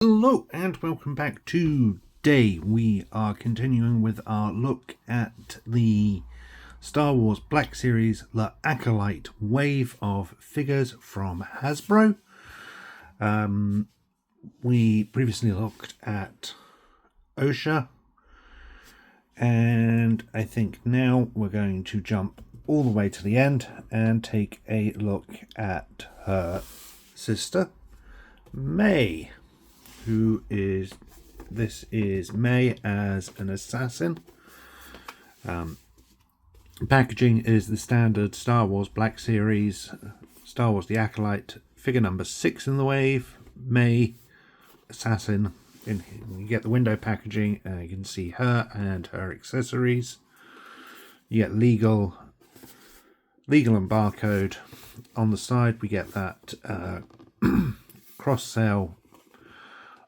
Hello and welcome back. Today we are continuing with our look at the Star Wars Black Series The Acolyte wave of figures from Hasbro. We previously looked at Osha, and I think now we're going to jump all the way to the end and take a look at her sister, May. This is May as an assassin. Packaging is the standard Star Wars Black Series, Star Wars The Acolyte, figure number 6 in the wave, May, assassin. You get the window packaging, you can see her and her accessories. You get legal and barcode. On the side we get that cross-sale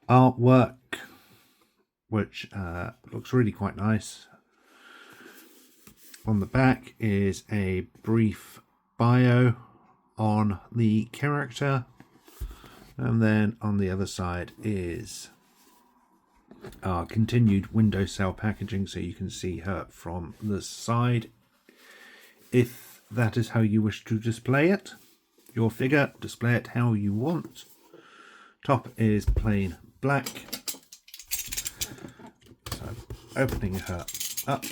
artwork, which looks really quite nice. On the back is a brief bio on the character, and then on the other side is our continued window cell packaging, so you can see her from the side if that is how you wish to display it. Your figure, display it how you want. Top is plain black. So opening her up,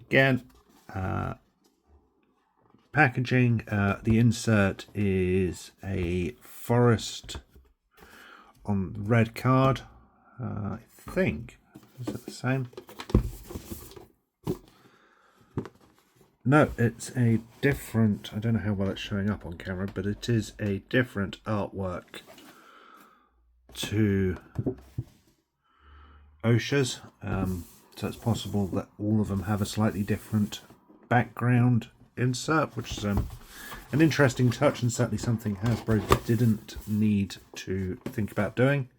again, packaging. The insert is a forest on red card. I think, is it the same? No, it's a different, I don't know how well it's showing up on camera, but it is a different artwork to Osha's. So it's possible that all of them have a slightly different background insert, which is an interesting touch and certainly something Hasbro didn't need to think about doing.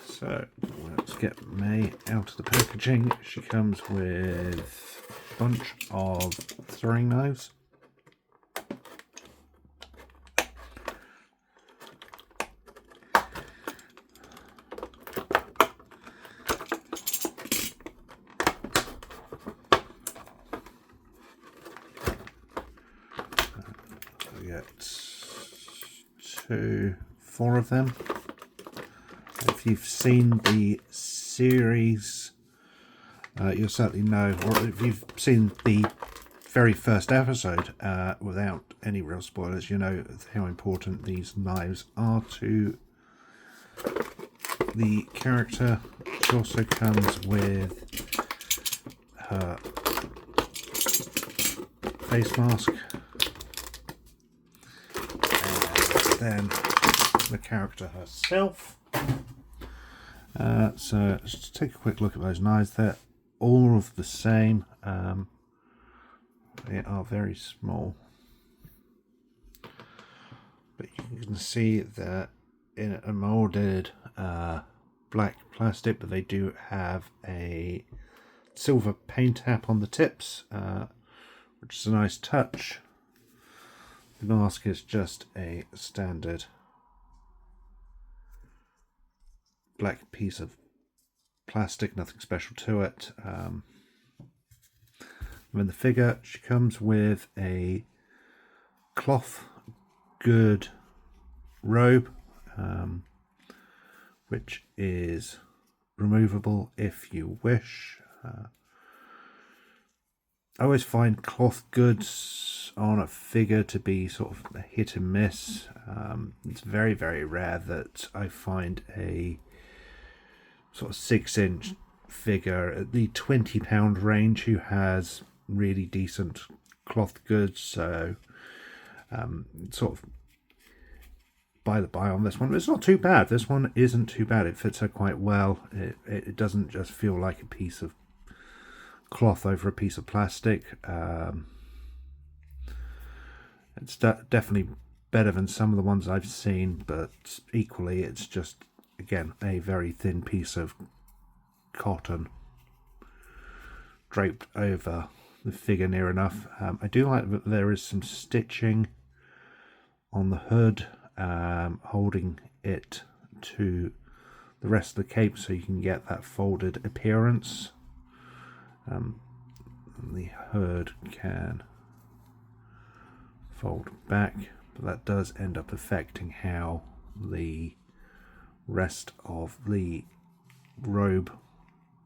So let's get May out of the packaging. She comes with a bunch of throwing knives. We get 4 of them. If you've seen the series, you'll certainly know, or if you've seen the very first episode, without any real spoilers, you know how important these knives are to the character. She also comes with her face mask, and then the character herself. So let's take a quick look at those knives. They're all of the same. They are very small, but you can see that in a molded black plastic, but they do have a silver paint tap on the tips, which is a nice touch. The mask is just a standard black piece of plastic, nothing special to it. And the figure, she comes with a cloth good robe, which is removable if you wish. I always find cloth goods on a figure to be sort of a hit and miss. It's very, very rare that I find a sort of 6-inch figure at the £20 range who has really decent cloth goods. So sort of by the by on this one, it's not too bad. This one isn't too bad. It fits her quite well. It doesn't just feel like a piece of cloth over a piece of plastic. It's definitely better than some of the ones I've seen, but equally it's just again, a very thin piece of cotton draped over the figure near enough. I do like that there is some stitching on the hood, holding it to the rest of the cape so you can get that folded appearance. The hood can fold back, but that does end up affecting how the rest of the robe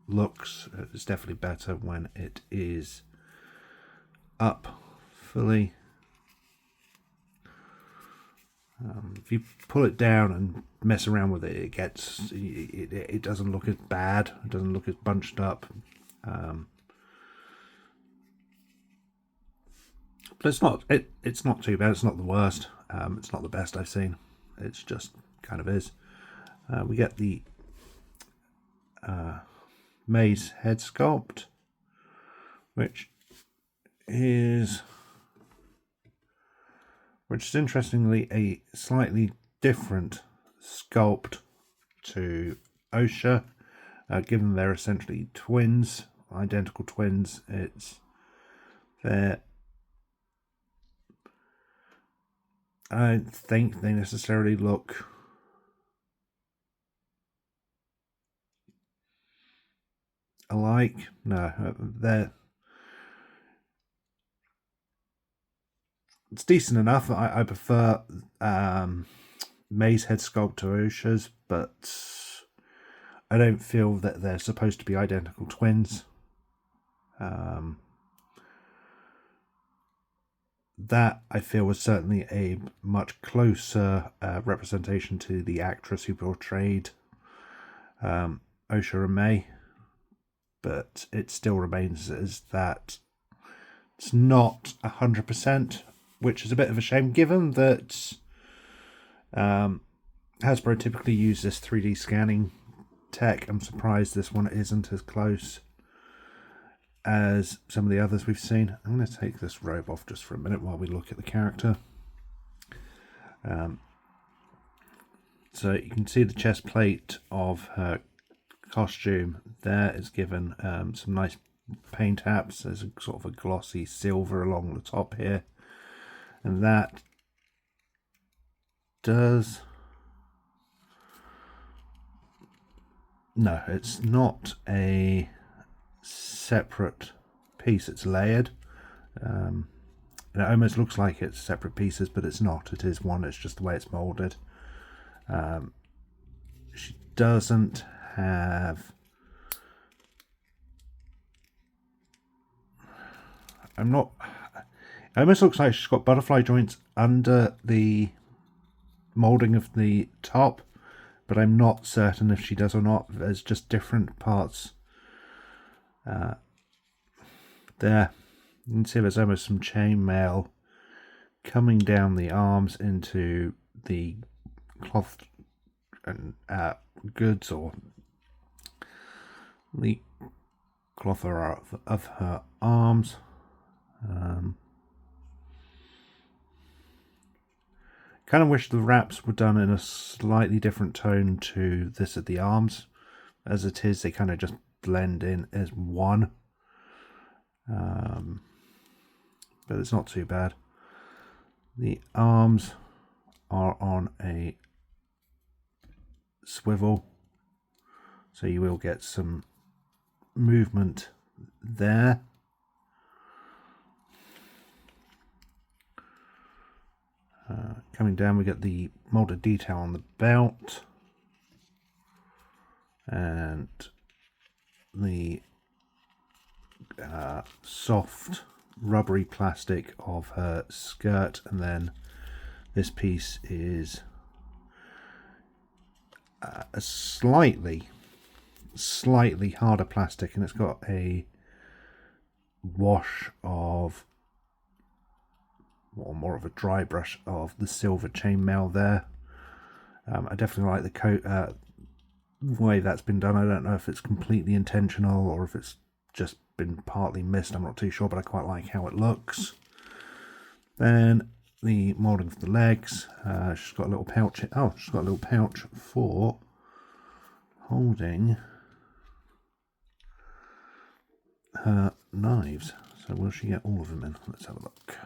looks. It's definitely better when it is up fully. If you pull it down and mess around with it, it doesn't look as bad. It doesn't look as bunched up. But it's not too bad. It's not the worst. It's not the best I've seen. It's just kind of is. We get the maze head sculpt, which is interestingly a slightly different sculpt to Osha, given they're essentially twins, identical twins. I don't think they necessarily look alike. No, it's decent enough. I prefer May's head sculpt to Osha's, but I don't feel that they're supposed to be identical twins. That I feel was certainly a much closer representation to the actress who portrayed Osha and May, but it still remains as that it's not 100%, which is a bit of a shame given that Hasbro typically use this 3D scanning tech. I'm surprised this one isn't as close as some of the others we've seen. I'm going to take this robe off just for a minute while we look at the character. So you can see the chest plate of her costume there is given some nice paint apps. There's a sort of a glossy silver along the top here, and that does... No, it's not a separate piece, it's layered. And it almost looks like it's separate pieces, but it's not. It is one, it's just the way it's molded. She doesn't have... It almost looks like she's got butterfly joints under the molding of the top, but I'm not certain if she does or not. There's just different parts there. You can see there's almost some chainmail coming down the arms into the cloth and goods, or the cloth of her arms. Kind of wish the wraps were done in a slightly different tone to this at the arms. As it is, they kind of just blend in as one. But it's not too bad. The arms are on a swivel, so you will get some movement there. Coming down, we get the molded detail on the belt and the soft rubbery plastic of her skirt, and then this piece is a slightly harder plastic, and it's got a wash of, or more of a dry brush of, the silver chainmail there. I definitely like the coat, way that's been done. I don't know if it's completely intentional or if it's just been partly missed. I'm not too sure, but I quite like how it looks. Then the moulding for the legs. She's got a little pouch. Oh, she's got a little pouch for holding her knives. So will she get all of them in? Let's have a look.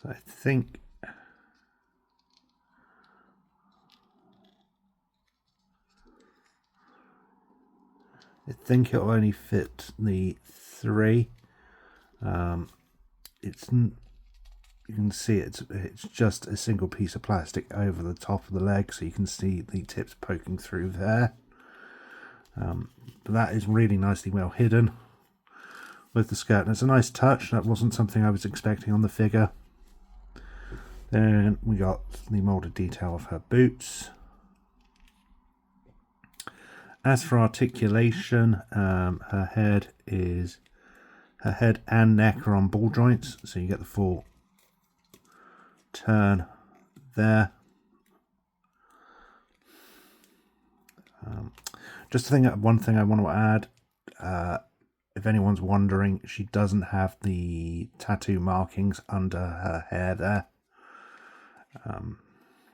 So I think it'll only fit the 3. You can see it's just a single piece of plastic over the top of the leg, so you can see the tips poking through there. But that is really nicely well hidden with the skirt, and it's a nice touch. That wasn't something I was expecting on the figure. Then we got the moulded detail of her boots. As for articulation, her head and neck are on ball joints, so you get the full turn there. One thing I want to add, if anyone's wondering, she doesn't have the tattoo markings under her hair there.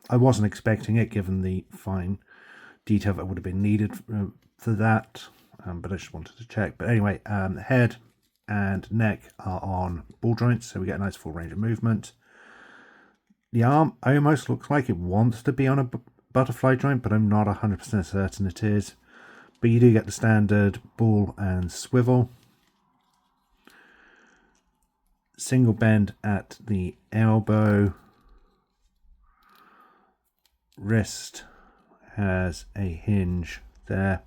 I wasn't expecting it, given the fine detail that would have been needed for that, but I just wanted to check. But anyway, head and neck are on ball joints, so we get a nice full range of movement. The arm almost looks like it wants to be on a butterfly joint, but I'm not 100% certain it is. But you do get the standard ball and swivel. Single bend at the elbow. Wrist has a hinge there.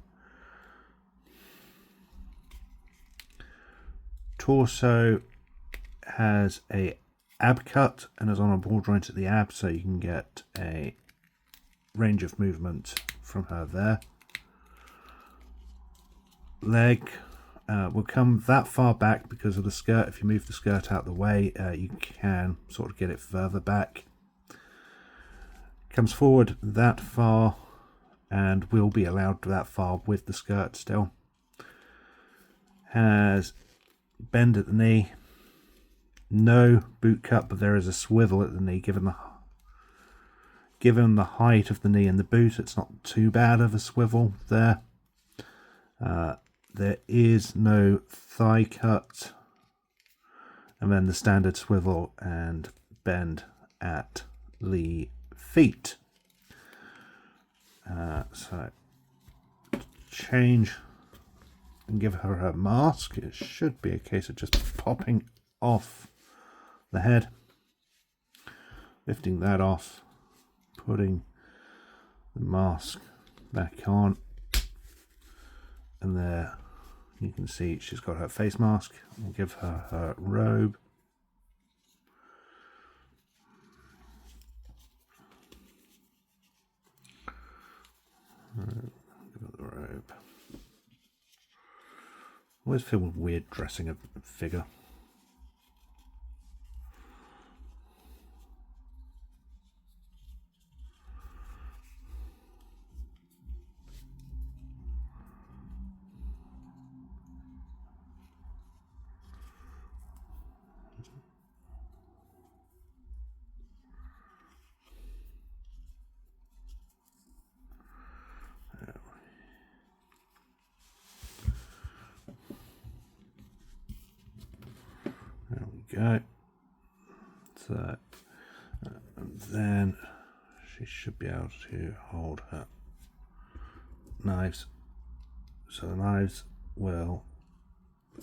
Torso has a ab cut and is on a ball joint at the ab, so you can get a range of movement from her there. Leg will come that far back because of the skirt. If you move the skirt out the way, you can sort of get it further back. Comes forward that far and will be allowed that far with the skirt still. Has bend at the knee. No boot cut, but there is a swivel at the knee. Given the height of the knee and the boot, it's not too bad of a swivel there. There is no thigh cut, and then the standard swivel and bend at the feet. So change and give her her mask. It should be a case of just popping off the head, lifting that off, putting the mask back on, and there you can see she's got her face mask. We'll give her her robe. Give her the robe. Always feel weird dressing a figure. There we go. So, and then she should be able to hold her knives. So the knives will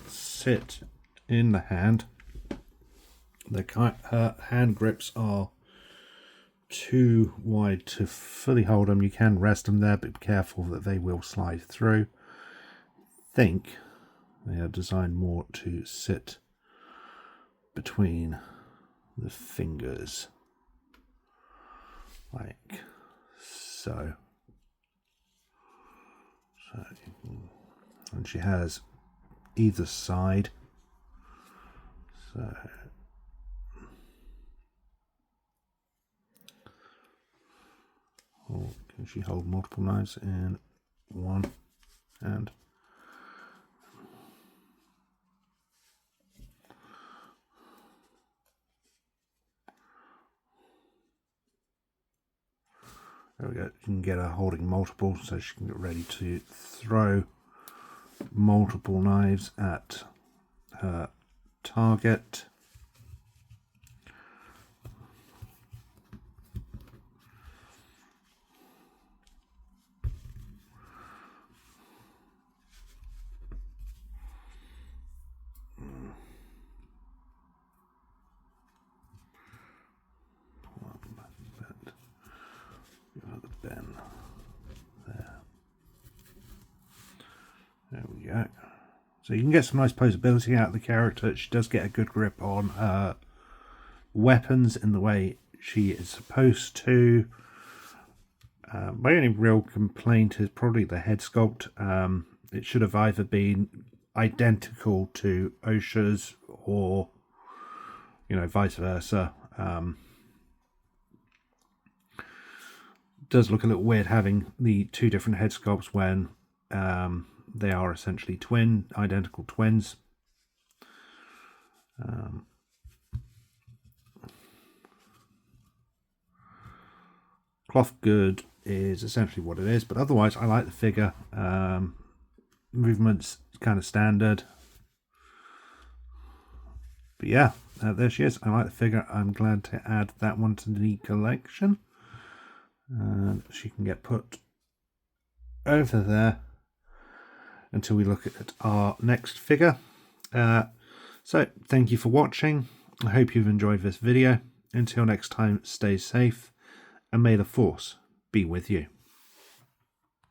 sit in the hand. Her hand grips are too wide to fully hold them. You can rest them there, but be careful that they will slide through. I think they are designed more to sit between the fingers, like so. And she has either side, so all Can she hold multiple knives in one hand? There we go. You can get her holding multiple, so she can get ready to throw multiple knives at her target. There we go. So you can get some nice posability out of the character. She does get a good grip on her weapons in the way she is supposed to. My only real complaint is probably the head sculpt. It should have either been identical to OSHA's or, you know, vice versa. It does look a little weird having the two different head sculpts when they are essentially identical twins. Cloth good is essentially what it is, but otherwise I like the figure. Movement's kind of standard. But yeah, there she is. I like the figure. I'm glad to add that one to the collection. And she can get put over there until we look at our next figure. So thank you for watching. I hope you've enjoyed this video. Until next time, stay safe and may the force be with you.